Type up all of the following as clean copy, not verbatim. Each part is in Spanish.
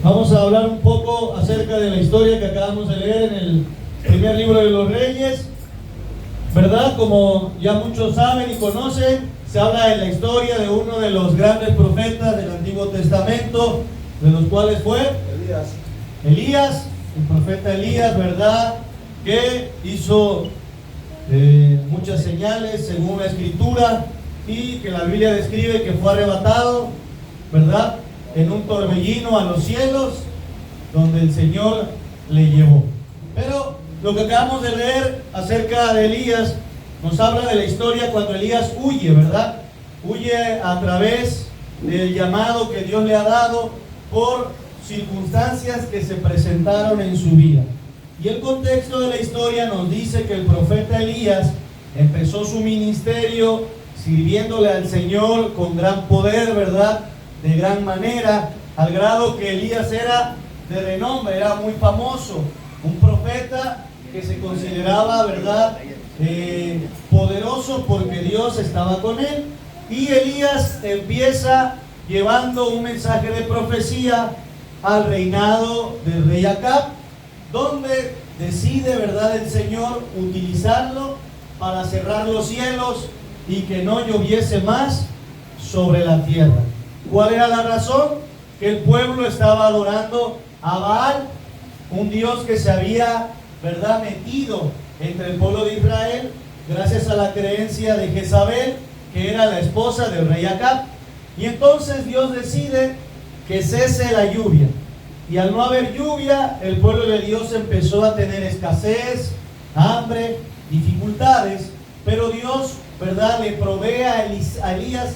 Vamos a hablar un poco acerca de la historia que acabamos de leer en el primer libro de los Reyes, ¿verdad? Como ya muchos saben y conocen, se habla de la historia de uno de los grandes profetas del Antiguo Testamento, de los cuales fue Elías, el profeta Elías, ¿verdad? Que hizo muchas señales según la Escritura, y que la Biblia describe que fue arrebatado, ¿verdad?, en un torbellino a los cielos, donde el Señor le llevó. Pero lo que acabamos de leer acerca de Elías nos habla de la historia cuando Elías huye, ¿verdad? Huye a través del llamado que Dios le ha dado por circunstancias que se presentaron en su vida. Y el contexto de la historia nos dice que el profeta Elías empezó su ministerio sirviéndole al Señor con gran poder, ¿verdad?, de gran manera, al grado que Elías era de renombre, era muy famoso, un profeta que se consideraba, ¿verdad?, poderoso, porque Dios estaba con él. Y Elías empieza llevando un mensaje de profecía al reinado del rey Acab, donde decide, ¿verdad?, el Señor utilizarlo para cerrar los cielos y que no lloviese más sobre la tierra. ¿Cuál era la razón? Que el pueblo estaba adorando a Baal, un dios que se había, ¿verdad?, metido entre el pueblo de Israel gracias a la creencia de Jezabel, que era la esposa del rey Acab. Y entonces Dios decide que cese la lluvia. Y al no haber lluvia, el pueblo de Dios empezó a tener escasez, hambre, dificultades. Pero Dios, ¿verdad?, le provee a Elías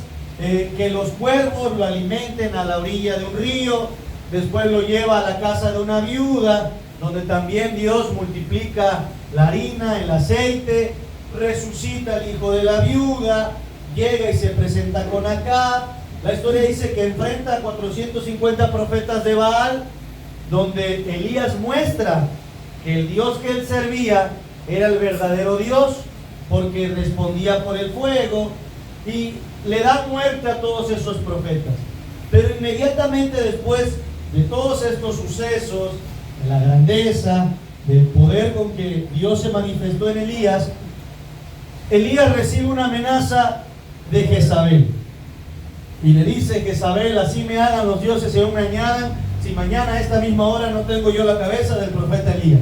que los cuervos lo alimenten a la orilla de un río. Después lo lleva a la casa de una viuda, donde también Dios multiplica la harina, el aceite, resucita al hijo de la viuda, llega y se presenta con Acab. La historia dice que enfrenta a 450 profetas de Baal, donde Elías muestra que el Dios que él servía era el verdadero Dios, porque respondía por el fuego, y le dan muerte a todos esos profetas. Pero inmediatamente después de todos estos sucesos, de la grandeza, del poder con que Dios se manifestó en Elías, Elías recibe una amenaza de Jezabel. Y le dice: Jezabel, así me hagan los dioses y aún me añadan, si mañana a esta misma hora no tengo yo la cabeza del profeta Elías.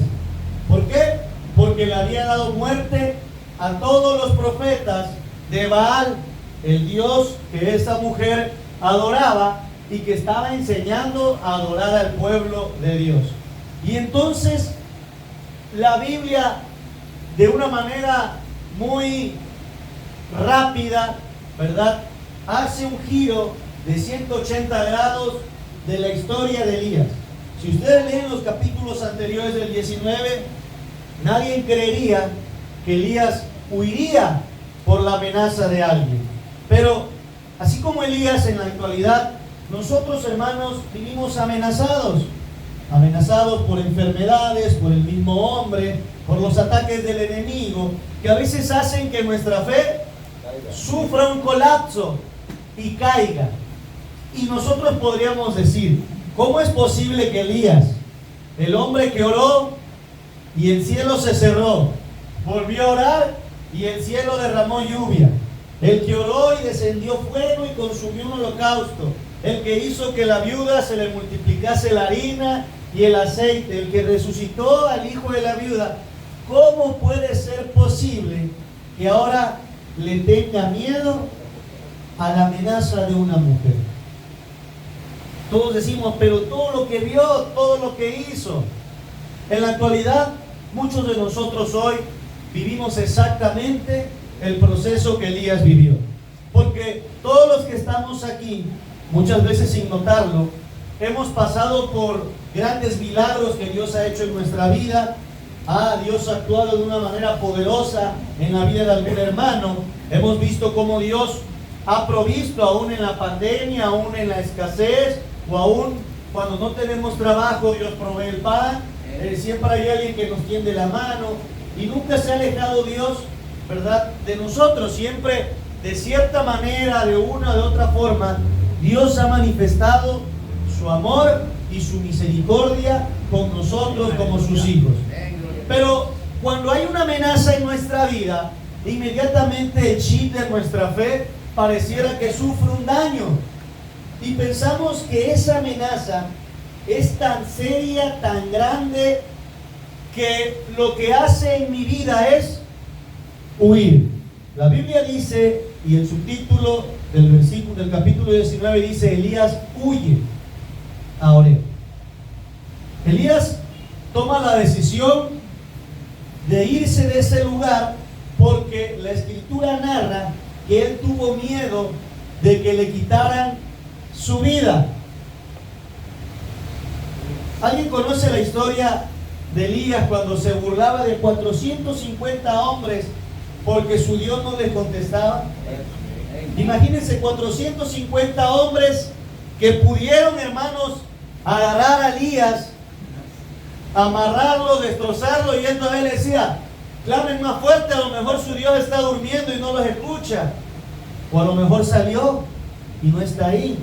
¿Por qué? Porque le había dado muerte a todos los profetas de Baal, el dios que esa mujer adoraba y que estaba enseñando a adorar al pueblo de Dios. Y entonces la Biblia, de una manera muy rápida, ¿verdad?, hace un giro de 180 grados de la historia de Elías. Si ustedes leen los capítulos anteriores del 19, nadie creería que Elías huiría por la amenaza de alguien. Pero así como Elías, en la actualidad, nosotros, hermanos, vivimos amenazados por enfermedades, por el mismo hombre, por los ataques del enemigo, que a veces hacen que nuestra fe sufra un colapso y caiga. Y nosotros podríamos decir: ¿cómo es posible que Elías, el hombre que oró y el cielo se cerró, volvió a orar y el cielo derramó lluvia, el que oró y descendió fuego y consumió un holocausto, el que hizo que la viuda se le multiplicase la harina y el aceite, el que resucitó al hijo de la viuda, cómo puede ser posible que ahora le tenga miedo a la amenaza de una mujer? Todos decimos: pero todo lo que vio, todo lo que hizo. En la actualidad, muchos de nosotros hoy vivimos exactamente el proceso que Elías vivió, porque todos los que estamos aquí, muchas veces sin notarlo, hemos pasado por grandes milagros que Dios ha hecho en nuestra vida. Dios ha actuado de una manera poderosa en la vida de algún hermano. Hemos visto cómo Dios ha provisto, aún en la pandemia, aún en la escasez, o aún cuando no tenemos trabajo, Dios provee el pan. Siempre hay alguien que nos tiende la mano, y nunca se ha alejado Dios, ¿verdad?, de nosotros. Siempre, de cierta manera, de una o de otra forma, Dios ha manifestado su amor y su misericordia con nosotros como sus hijos. Pero cuando hay una amenaza en nuestra vida, inmediatamente el chip de nuestra fe pareciera que sufre un daño. Y pensamos que esa amenaza es tan seria, tan grande, que lo que hace en mi vida es huir. La Biblia dice, y el subtítulo del capítulo 19 dice: Elías huye a Oreb. Elías toma la decisión de irse de ese lugar porque la escritura narra que él tuvo miedo de que le quitaran su vida. ¿Alguien conoce la historia de Elías cuando se burlaba de 450 hombres porque su Dios no les contestaba? Imagínense 450 hombres que pudieron, hermanos, agarrar a Elías, amarrarlo, destrozarlo, y él todavía le decía: clamen más fuerte, a lo mejor su Dios está durmiendo y no los escucha, o a lo mejor salió y no está ahí.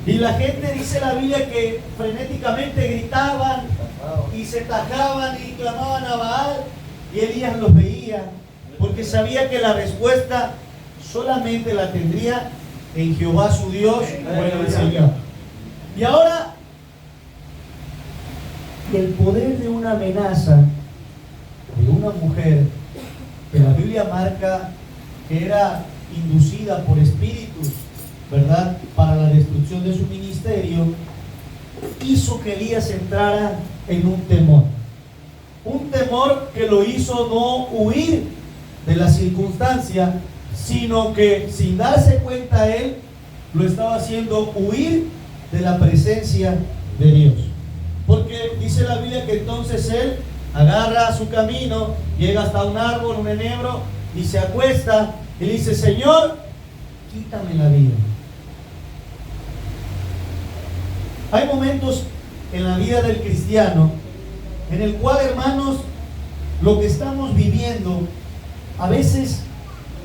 Y la gente, dice la Biblia, que frenéticamente gritaban y se tajaban y clamaban a Baal, y Elías los veía porque sabía que la respuesta solamente la tendría en Jehová su Dios o en el Señor. Y ahora, el poder de una amenaza de una mujer que la Biblia marca que era inducida por espíritus, ¿verdad?, para la destrucción de su ministerio, hizo que Elías entrara en un temor que lo hizo no huir de la circunstancia, sino que sin darse cuenta él lo estaba haciendo huir de la presencia de Dios. Porque dice la Biblia que entonces él agarra su camino, llega hasta un árbol, un enebro, y se acuesta y le dice: Señor, quítame la vida. Hay momentos en la vida del cristiano en el cual, hermanos, lo que estamos viviendo a veces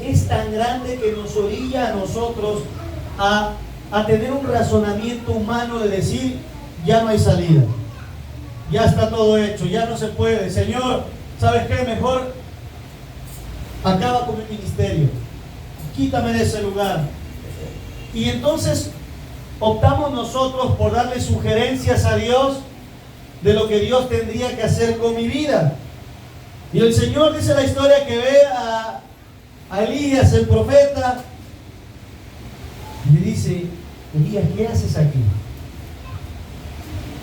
es tan grande que nos orilla a nosotros a tener un razonamiento humano de decir: ya no hay salida, ya está todo hecho, ya no se puede. Señor, ¿sabes qué? Mejor acaba con mi ministerio, quítame de ese lugar. Y entonces optamos nosotros por darle sugerencias a Dios de lo que Dios tendría que hacer con mi vida. Y el Señor, dice la historia, que ve a Elías, el profeta, y le dice: Elías, ¿qué haces aquí?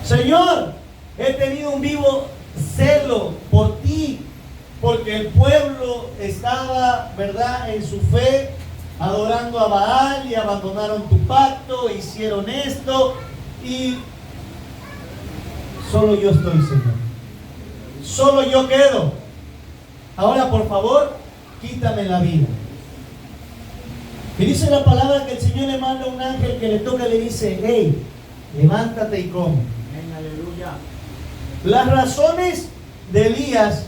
Señor, he tenido un vivo celo por ti, porque el pueblo estaba, ¿verdad?, en su fe, adorando a Baal, y abandonaron tu pacto, e hicieron esto, y solo yo estoy, Señor. Solo yo quedo. Ahora, por favor, quítame la vida. Y dice la palabra que el Señor le manda a un ángel que le toca y le dice: hey, levántate y come. Aleluya. Las razones de Elías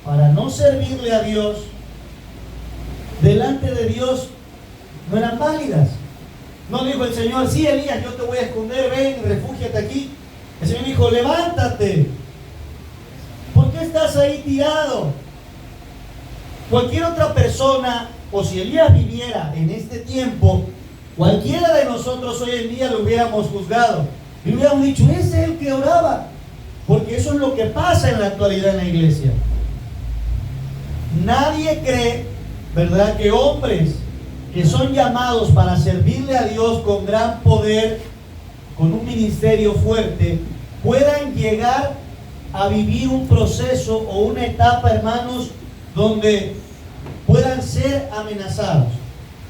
para no servirle a Dios delante de Dios no eran válidas. No dijo el Señor: sí, Elías, yo te voy a esconder, ven, refúgiate aquí. El Señor dijo: levántate. ¿Por qué estás ahí tirado? Cualquier otra persona, o si Elías viviera en este tiempo, cualquiera de nosotros hoy en día lo hubiéramos juzgado y hubiéramos dicho: ese es el que oraba. Porque eso es lo que pasa en la actualidad en la iglesia. Nadie cree, ¿verdad?, que hombres que son llamados para servirle a Dios con gran poder, con un ministerio fuerte, puedan llegar a vivir un proceso o una etapa, hermanos, donde puedan ser amenazados.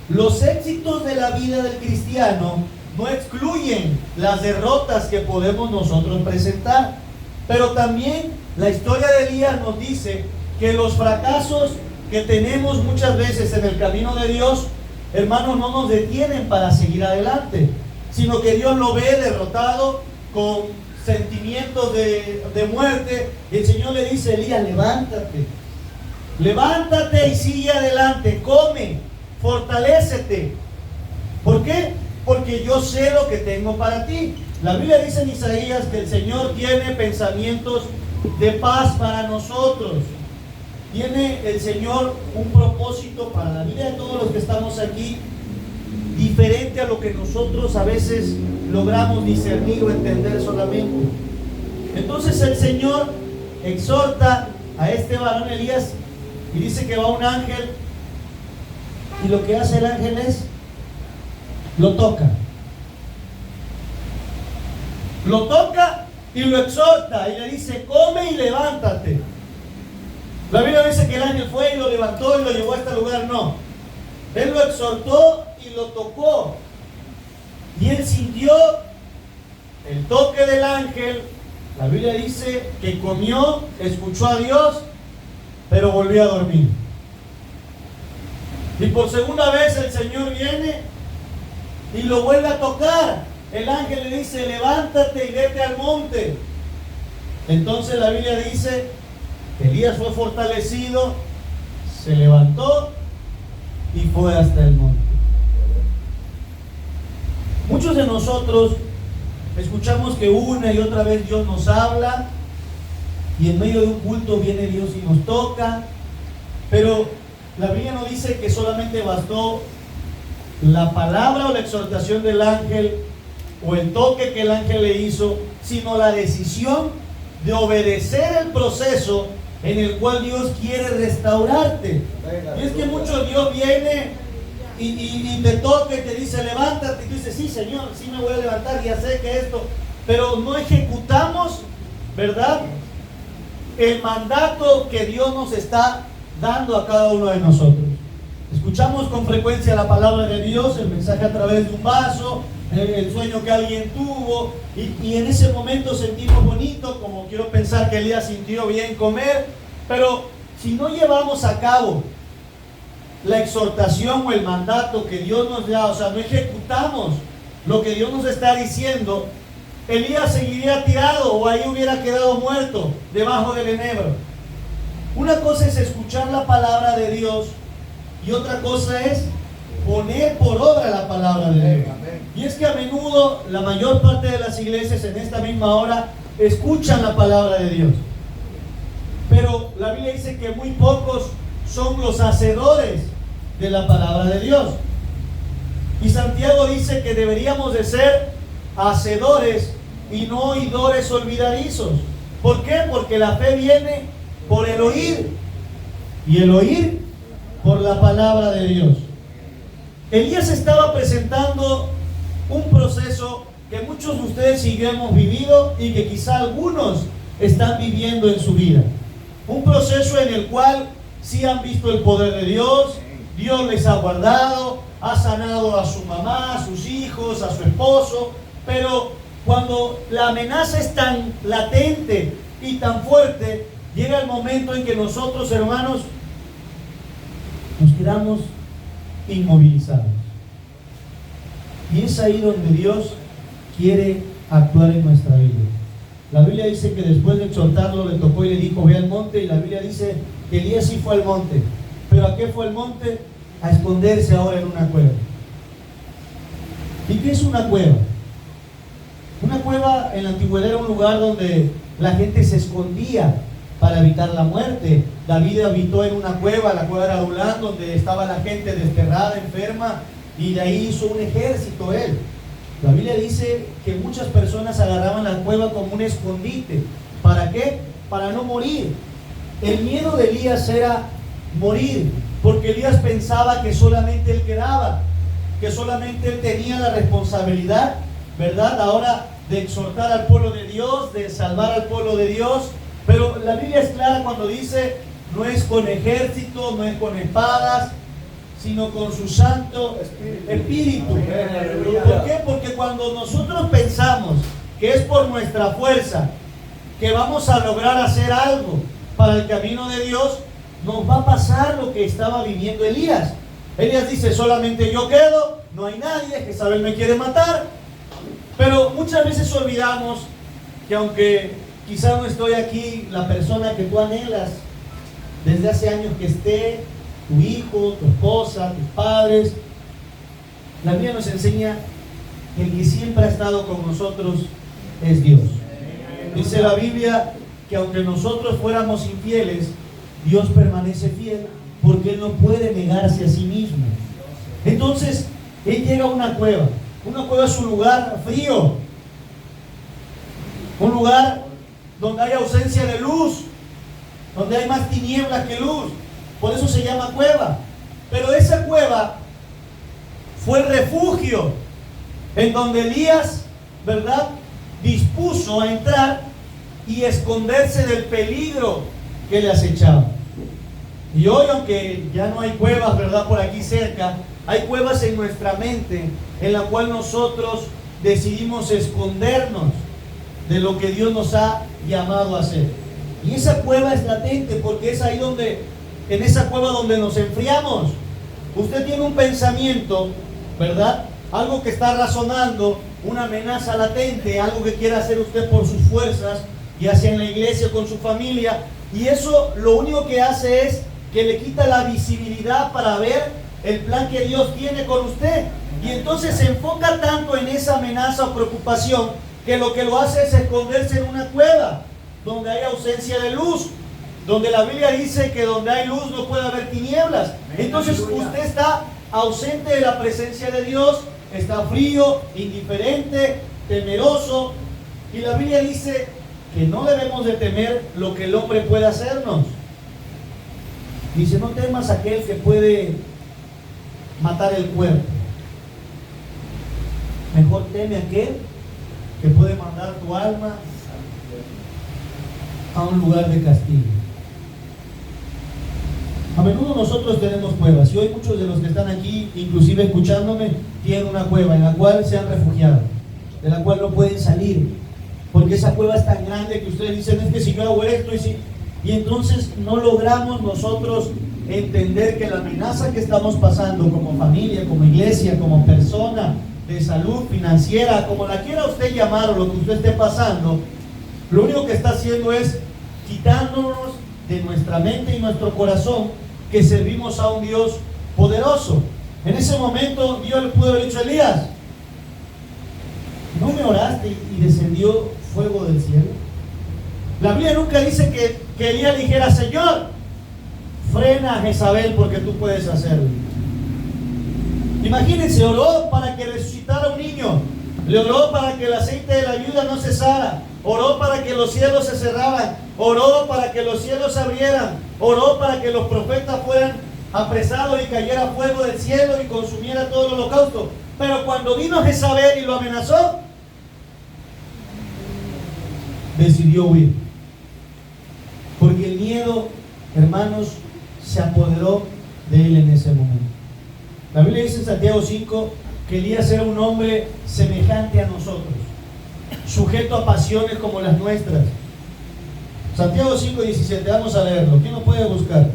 Los éxitos de la vida del cristiano no excluyen las derrotas que podemos nosotros presentar, pero también la historia de Elías nos dice que los fracasos que tenemos muchas veces en el camino de Dios, hermanos, no nos detienen para seguir adelante, sino que Dios lo ve derrotado con sentimientos de muerte, y el Señor le dice: Elías, levántate, levántate y sigue adelante, come, fortalécete. ¿Por qué? Porque yo sé lo que tengo para ti. La Biblia dice en Isaías que el Señor tiene pensamientos de paz para nosotros. Tiene el Señor un propósito para la vida de todos los que estamos aquí, diferente a lo que nosotros a veces logramos discernir o entender solamente. Entonces el Señor exhorta a este varón Elías y dice que va un ángel, y lo que hace el ángel es lo toca y lo exhorta y le dice: come y levántate. La Biblia dice que el ángel fue y lo levantó y lo llevó a este lugar. No, él lo exhortó y lo tocó, y él sintió el toque del ángel. La Biblia dice que comió, escuchó a Dios, pero volvió a dormir. Y por segunda vez el Señor viene y lo vuelve a tocar. El ángel le dice: levántate y vete al monte. Entonces la Biblia dice que Elías fue fortalecido, se levantó y fue hasta el monte. Muchos de nosotros escuchamos que una y otra vez Dios nos habla, y en medio de un culto viene Dios y nos toca, pero la Biblia no dice que solamente bastó la palabra o la exhortación del ángel o el toque que el ángel le hizo, sino la decisión de obedecer el proceso en el cual Dios quiere restaurarte. Y es que mucho Dios viene y te toca y te dice: levántate, y tú dices: sí, Señor, sí me voy a levantar, ya sé que esto, pero no ejecutamos, ¿verdad?, el mandato que Dios nos está dando a cada uno de nosotros. Escuchamos con frecuencia la palabra de Dios, el mensaje a través de un vaso, el sueño que alguien tuvo, y en ese momento sentimos bonito, como quiero pensar que Elías sintió bien comer, pero si no llevamos a cabo la exhortación o el mandato que Dios nos da, o sea, no ejecutamos lo que Dios nos está diciendo, Elías seguiría tirado o ahí hubiera quedado muerto debajo del enebro. Una cosa es escuchar la palabra de Dios y otra cosa es poner por obra la palabra de Dios. Y es que a menudo la mayor parte de las iglesias en esta misma hora escuchan la palabra de Dios, pero la Biblia dice que muy pocos son los hacedores de la palabra de Dios. Y Santiago dice que deberíamos de ser hacedores y no oidores olvidadizos. ¿Por qué? Porque la fe viene por el oír, y el oír por la palabra de Dios. Elías estaba presentando un proceso que muchos de ustedes sí hemos vivido y que quizá algunos están viviendo en su vida. Un proceso en el cual sí han visto el poder de Dios. Dios les ha guardado, ha sanado a su mamá, a sus hijos, a su esposo, pero cuando la amenaza es tan latente y tan fuerte, llega el momento en que nosotros, hermanos, nos quedamos inmovilizados. Y es ahí donde Dios quiere actuar en nuestra vida. La Biblia dice que después de exhortarlo, le tocó y le dijo: ve al monte. Y la Biblia dice que Elías sí fue al monte. ¿Pero a qué fue el monte? A esconderse ahora en una cueva. ¿Y qué es una cueva? Una cueva en la antigüedad era un lugar donde la gente se escondía para evitar la muerte. David habitó en una cueva, la cueva de Adulán, donde estaba la gente desterrada, enferma, y de ahí hizo un ejército él. La Biblia dice que muchas personas agarraban la cueva como un escondite. ¿Para qué? Para no morir. El miedo de Elías era morir, porque Elías pensaba que solamente él quedaba, que solamente él tenía la responsabilidad, ¿verdad?, ahora de exhortar al pueblo de Dios, de salvar al pueblo de Dios. Pero la Biblia es clara cuando dice: no es con ejército, no es con espadas, sino con su Santo Espíritu. ¿Por qué? Porque cuando nosotros pensamos que es por nuestra fuerza que vamos a lograr hacer algo para el camino de Dios, nos va a pasar lo que estaba viviendo Elías. Elías dice: solamente yo quedo, no hay nadie, Jezabel me quiere matar. Pero muchas veces olvidamos que aunque quizá no estoy aquí, la persona que tú anhelas desde hace años que esté, tu hijo, tu esposa, tus padres, la Biblia nos enseña que el que siempre ha estado con nosotros es Dios. Dice la Biblia que aunque nosotros fuéramos infieles, Dios permanece fiel porque Él no puede negarse a sí mismo. Entonces, Él llega a una cueva. Una cueva es un lugar frío, un lugar donde hay ausencia de luz, donde hay más tiniebla que luz. Por eso se llama cueva. Pero esa cueva fue el refugio en donde Elías, ¿verdad?, dispuso a entrar y esconderse del peligro que le acechaba. Y hoy, aunque ya no hay cuevas, ¿verdad?, por aquí cerca, hay cuevas en nuestra mente en la cual nosotros decidimos escondernos de lo que Dios nos ha llamado a hacer. Y esa cueva es latente porque es ahí donde, en esa cueva donde nos enfriamos. Usted tiene un pensamiento, ¿verdad?, algo que está razonando, una amenaza latente, algo que quiere hacer usted por sus fuerzas, ya sea en la iglesia o con su familia, y eso lo único que hace es que le quita la visibilidad para ver el plan que Dios tiene con usted. Y entonces se enfoca tanto en esa amenaza o preocupación que lo hace es esconderse en una cueva donde hay ausencia de luz, donde la Biblia dice que donde hay luz no puede haber tinieblas. Entonces usted está ausente de la presencia de Dios, está frío, indiferente, temeroso, y la Biblia dice que no debemos de temer lo que el hombre puede hacernos. Dice, no temas a aquel que puede matar el cuerpo, mejor teme a aquel que puede mandar tu alma a un lugar de castigo. A menudo nosotros tenemos cuevas, y hoy muchos de los que están aquí, inclusive escuchándome, tienen una cueva en la cual se han refugiado, de la cual no pueden salir, porque esa cueva es tan grande que ustedes dicen, es que si yo hago esto y entonces no logramos nosotros entender que la amenaza que estamos pasando como familia, como iglesia, como persona, de salud financiera, como la quiera usted llamar, o lo que usted esté pasando, lo único que está haciendo es quitándonos de nuestra mente y nuestro corazón que servimos a un Dios poderoso. En ese momento Dios le pudo haber dicho a Elías, ¿no me oraste y descendió fuego del cielo? La Biblia nunca dice que Elías dijera, Señor, frena a Jezabel porque tú puedes hacerlo. Imagínense, oró para que resucitara un niño, le oró para que el aceite de la viuda no cesara, oró para que los cielos se cerraran, oró para que los cielos se abrieran, oró para que los profetas fueran apresados y cayera fuego del cielo y consumiera todo el holocausto. Pero cuando vino Jezabel y lo amenazó, decidió huir. Porque el miedo, hermanos, se apoderó de él en ese momento. La Biblia dice en Santiago 5 que Elías era un hombre semejante a nosotros, sujeto a pasiones como las nuestras. Santiago 5:17, vamos a leerlo. ¿Quién lo puede buscar?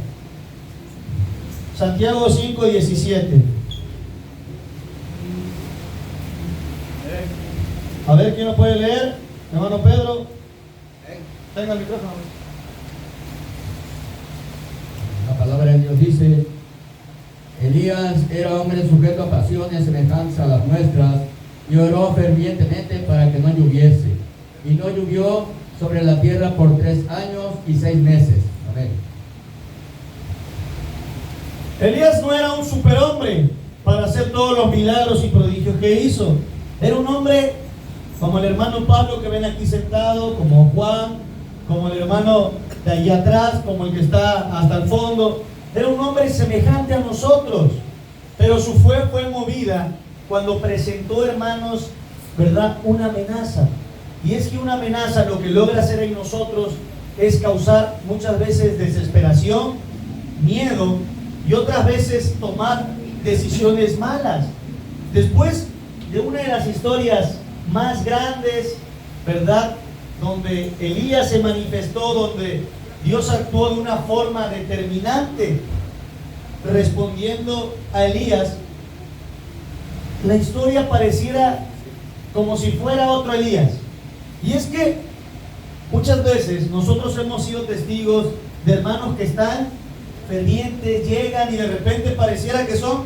Santiago 5:17. A ver, ¿quién lo puede leer? Hermano Pedro, tenga el micrófono. La palabra de Dios dice, Elías era hombre sujeto a pasiones semejantes a las nuestras y oró fervientemente para que no lloviese. Y no llovió sobre la tierra por 3 años y 6 meses. Amén. Elías no era un superhombre para hacer todos los milagros y prodigios que hizo. Era un hombre como el hermano Pablo que ven aquí sentado, como Juan, como el hermano de allí atrás, como el que está hasta el fondo. Era un hombre semejante a nosotros, pero su fe fue movida cuando presentó, hermanos, ¿verdad?, una amenaza. Y es que una amenaza lo que logra hacer en nosotros es causar muchas veces desesperación, miedo y otras veces tomar decisiones malas. Después de una de las historias más grandes, ¿verdad?, donde Elías se manifestó, donde Dios actuó de una forma determinante respondiendo a Elías, la historia pareciera como si fuera otro Elías. Y es que muchas veces nosotros hemos sido testigos de hermanos que están fervientes, llegan y de repente pareciera que son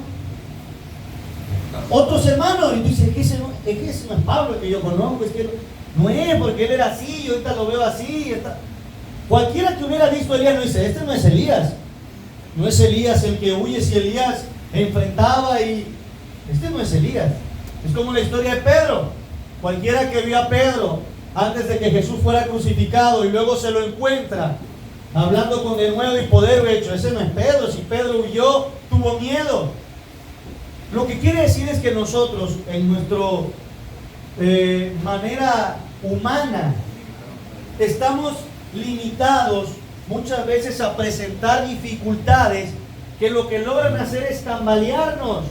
otros hermanos, y tú dices, es que ese no es Pablo el que yo conozco, es que no es, porque él era así, yo ahorita lo veo así. Cualquiera que hubiera visto a Elías no dice, este no es Elías. No es Elías el que huye, si Elías enfrentaba y... Este no es Elías. Es como la historia de Pedro. Cualquiera que vio a Pedro antes de que Jesús fuera crucificado y luego se lo encuentra hablando con denuedo y poder, de hecho, ese no es Pedro. Si Pedro huyó, tuvo miedo. Lo que quiere decir es que nosotros, en nuestra manera humana, estamos limitados muchas veces a presentar dificultades que lo que logran hacer es tambalearnos.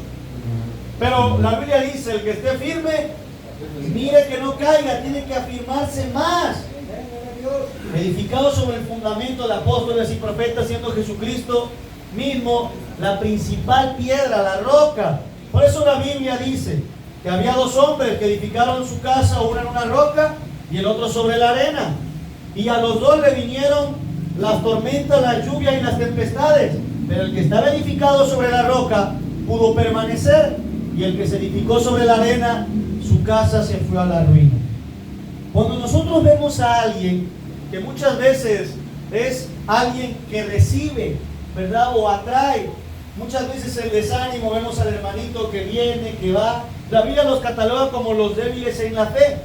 Pero la Biblia dice, el que esté firme, mire que no caiga, tiene que afirmarse más. Edificado sobre el fundamento de apóstoles y profetas, siendo Jesucristo mismo la principal piedra, la roca. Por eso la Biblia dice que había dos hombres que edificaron su casa, uno en una roca y el otro sobre la arena. Y a los dos le vinieron las tormentas, las lluvias y las tempestades. Pero el que estaba edificado sobre la roca pudo permanecer, y el que se edificó sobre la arena, su casa se fue a la ruina. Cuando nosotros vemos a alguien que muchas veces es alguien que recibe, ¿verdad? O atrae muchas veces el desánimo, vemos al hermanito que viene, que va. La Biblia los cataloga como los débiles en la fe,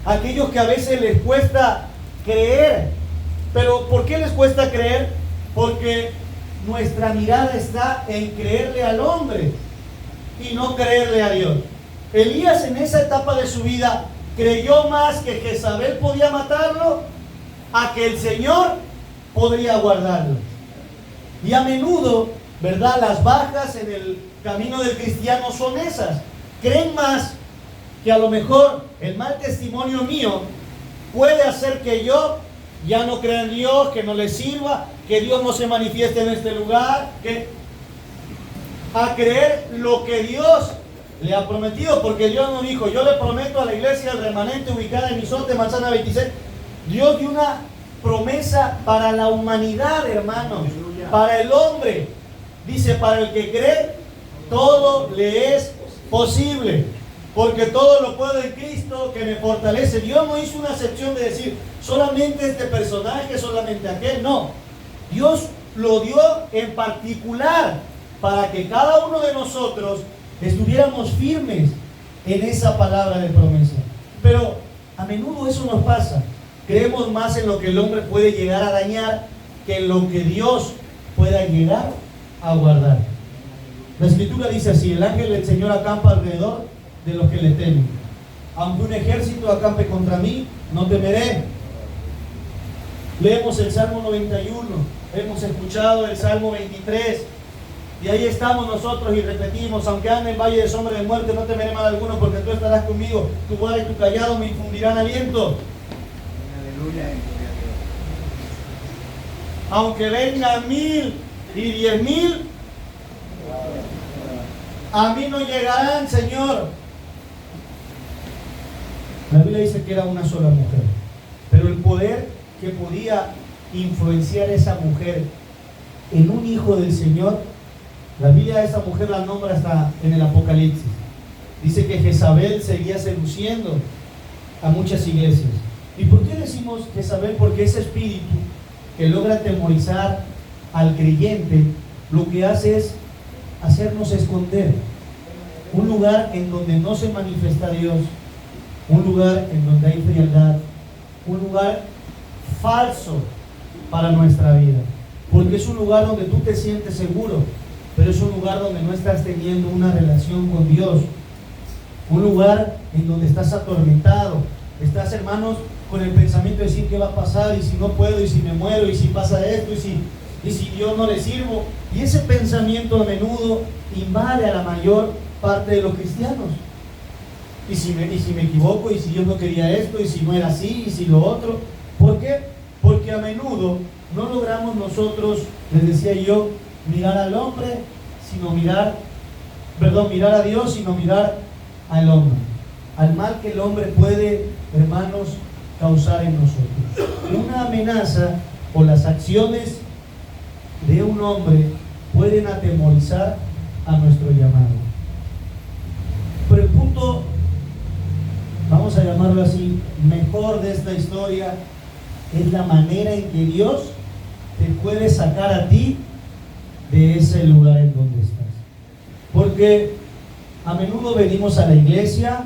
aquellos que a veces les cuesta creer. Pero ¿por qué les cuesta creer? Porque nuestra mirada está en creerle al hombre y no creerle a Dios. Elías en esa etapa de su vida creyó más que Jezabel podía matarlo a que el Señor podría guardarlo. Y a menudo, ¿verdad?, las bajas en el camino del cristiano son esas. Creen más que a lo mejor el mal testimonio mío puede hacer que yo ya no crea en Dios, que no le sirva, que Dios no se manifieste en este lugar, a creer lo que Dios le ha prometido, porque Dios no dijo, yo le prometo a la iglesia el remanente ubicada en Misote, Manzana 26. Dios dio una promesa para la humanidad, hermanos, para el hombre. Dice, para el que cree, todo le es posible, porque todo lo puedo en Cristo que me fortalece. Dios no hizo una excepción de decir, solamente este personaje, solamente aquel. No, Dios lo dio en particular para que cada uno de nosotros estuviéramos firmes en esa palabra de promesa. Pero a menudo eso nos pasa. Creemos más en lo que el hombre puede llegar a dañar que en lo que Dios pueda llegar a guardar. La Escritura dice así, el ángel del Señor acampa alrededor de los que le temen. Aunque un ejército acampe contra mí, no temeré. Leemos el Salmo 91, hemos escuchado el Salmo 23, y ahí estamos nosotros y repetimos, aunque ande en valle de sombra de muerte, no temeré mal alguno, porque tú estarás conmigo, tu vara y tu callado me infundirán aliento. Aleluya. Aunque vengan 1000 y 10,000, a mí no llegarán, Señor. La Biblia dice que era una sola mujer, pero el poder que podía influenciar a esa mujer en un hijo del Señor, la Biblia a esa mujer la nombra hasta en el Apocalipsis. Dice que Jezabel seguía seduciendo a muchas iglesias. ¿Y por qué decimos Jezabel? Porque ese espíritu que logra atemorizar al creyente, lo que hace es hacernos esconder. Un lugar en donde no se manifiesta Dios, un lugar en donde hay frialdad, un lugar falso para nuestra vida, porque es un lugar donde tú te sientes seguro, pero es un lugar donde no estás teniendo una relación con Dios, un lugar en donde estás atormentado, estás, hermanos, con el pensamiento de decir qué va a pasar, y si no puedo, y si me muero, y si pasa esto, y si Dios no le sirvo. Y ese pensamiento a menudo invade a la mayor parte de los cristianos. Y si me equivoco, y si Dios no quería esto, y si no era así, y si lo otro. ¿Por qué? Porque a menudo no logramos nosotros, les decía yo, mirar al hombre, sino mirar a Dios, sino mirar al hombre, al mal que el hombre puede, hermanos, causar en nosotros. Una amenaza o las acciones de un hombre pueden atemorizar a nuestro llamado. Pero el punto, vamos a llamarlo así, mejor de esta historia es la manera en que Dios te puede sacar a ti de ese lugar en donde estás. Porque a menudo venimos a la iglesia,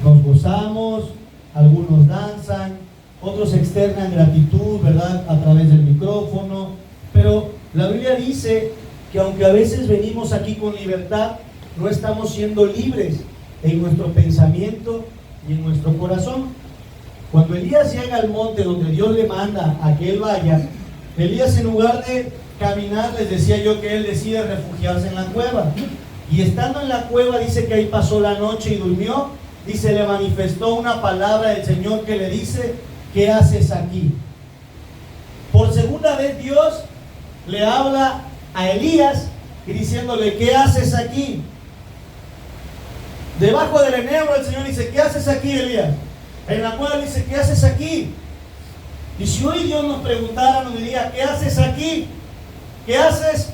nos gozamos, algunos danzan, otros externan gratitud, ¿verdad?, a través del micrófono, pero la Biblia dice que aunque a veces venimos aquí con libertad, no estamos siendo libres en nuestro pensamiento y en nuestro corazón. Cuando Elías llega al monte donde Dios le manda a que él vaya, Elías, en lugar de caminar, les decía yo que él decide refugiarse en la cueva. Y estando en la cueva, dice que ahí pasó la noche y durmió, y se le manifestó una palabra del Señor que le dice: ¿qué haces aquí? Por segunda vez Dios le habla a Elías y diciéndole: ¿qué haces aquí? Debajo del enebro el Señor dice: ¿qué haces aquí, Elías? En la cueva dice: ¿qué haces aquí? Y si hoy Dios nos preguntara, nos diría: ¿qué haces aquí? ¿Qué haces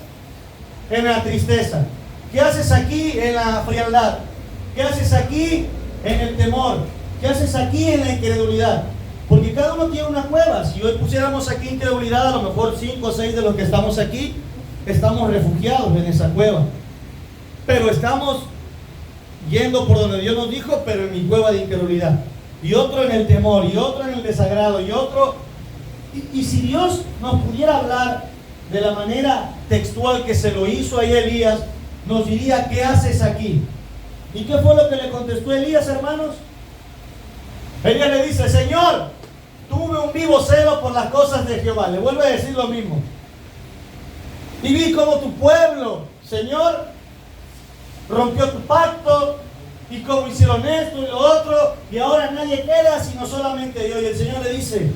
en la tristeza? ¿Qué haces aquí en la frialdad? ¿Qué haces aquí en el temor? ¿Qué haces aquí en la incredulidad? Porque cada uno tiene una cueva. Si hoy pusiéramos aquí incredulidad, a lo mejor 5 o 6 de los que estamos aquí estamos refugiados en esa cueva. Pero estamos yendo por donde Dios nos dijo, pero en mi cueva de incredulidad. Y otro en el temor, y otro en el desagrado, y otro... Y si Dios nos pudiera hablar de la manera textual que se lo hizo ahí Elías, nos diría: ¿qué haces aquí? ¿Y qué fue lo que le contestó Elías, hermanos? Elías le dice: Señor, tuve un vivo celo por las cosas de Jehová. Le vuelve a decir lo mismo. Y vi como tu pueblo, Señor, rompió tu pacto, y como hicieron esto y lo otro, y ahora nadie queda sino solamente yo. Y el Señor le dice: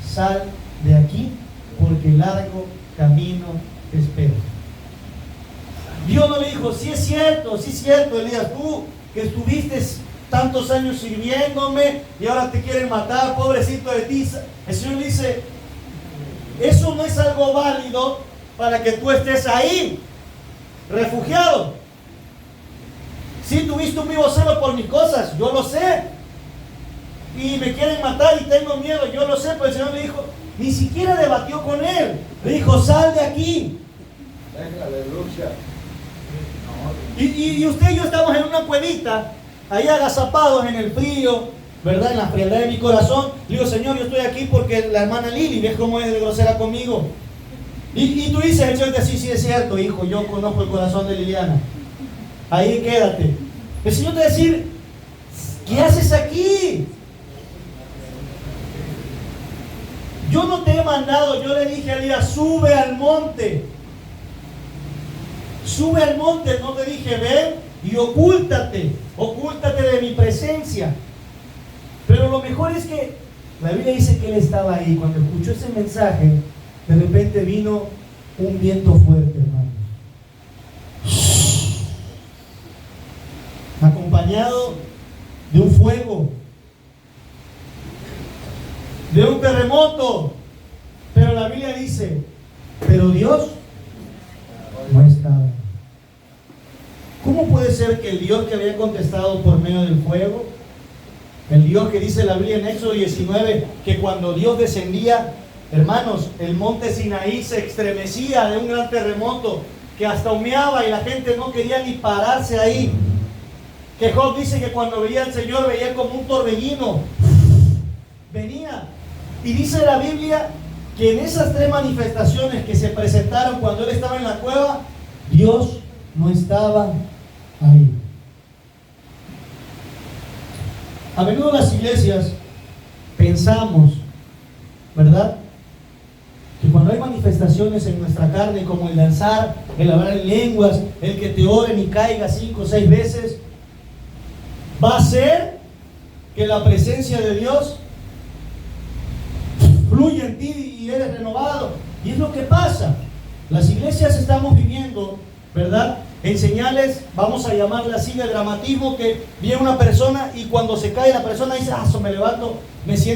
sal de aquí, porque largo camino te espera. Dios no le dijo: sí es cierto, Elías, tú que estuviste tantos años sirviéndome y ahora te quieren matar, pobrecito de ti. El Señor le dice: eso no es algo válido para que tú estés ahí, refugiado. Sí, tuviste un vivo celo por mis cosas, yo lo sé, y me quieren matar y tengo miedo, yo lo sé. Pero el Señor le dijo, ni siquiera debatió con él, le dijo: sal de aquí. Aleluya. Y usted y yo estamos en una cuevita, ahí agazapados en el frío, ¿verdad?, en la frialdad de mi corazón. Le digo: Señor, yo estoy aquí porque la hermana Lili, ¿ves cómo es de grosera conmigo? Y tú dices: el Señor te dice: sí es cierto, hijo, yo conozco el corazón de Liliana, ahí quédate. El Señor te va a decir: ¿qué haces aquí? Yo no te he mandado. Yo le dije a Elías: sube al monte. Sube al monte, no te dije: ven y ocúltate de mi presencia. Pero lo mejor es que la Biblia dice que él estaba ahí. Cuando escuchó ese mensaje, de repente vino un viento fuerte, hermano, acompañado de un fuego, de un terremoto. Pero la Biblia dice: pero Dios no estaba. ¿Cómo puede ser que el Dios que había contestado por medio del fuego, el Dios que dice la Biblia en Éxodo 19, que cuando Dios descendía, hermanos, el monte Sinaí se estremecía de un gran terremoto que hasta humeaba y la gente no quería ni pararse ahí? Que Job dice que cuando veía al Señor veía como un torbellino, venía. Y dice la Biblia que en esas 3 manifestaciones que se presentaron cuando él estaba en la cueva, Dios no estaba ahí. A menudo las iglesias pensamos, ¿verdad?, que cuando hay manifestaciones en nuestra carne, como el danzar, el hablar en lenguas, el que te oren y caiga 5 o 6 veces, va a ser que la presencia de Dios fluye en ti y eres renovado. Y es lo que pasa. Las iglesias estamos viviendo, ¿verdad?, en señales, vamos a llamarle así, de dramatismo, que viene una persona y cuando se cae la persona dice: me levanto, me siento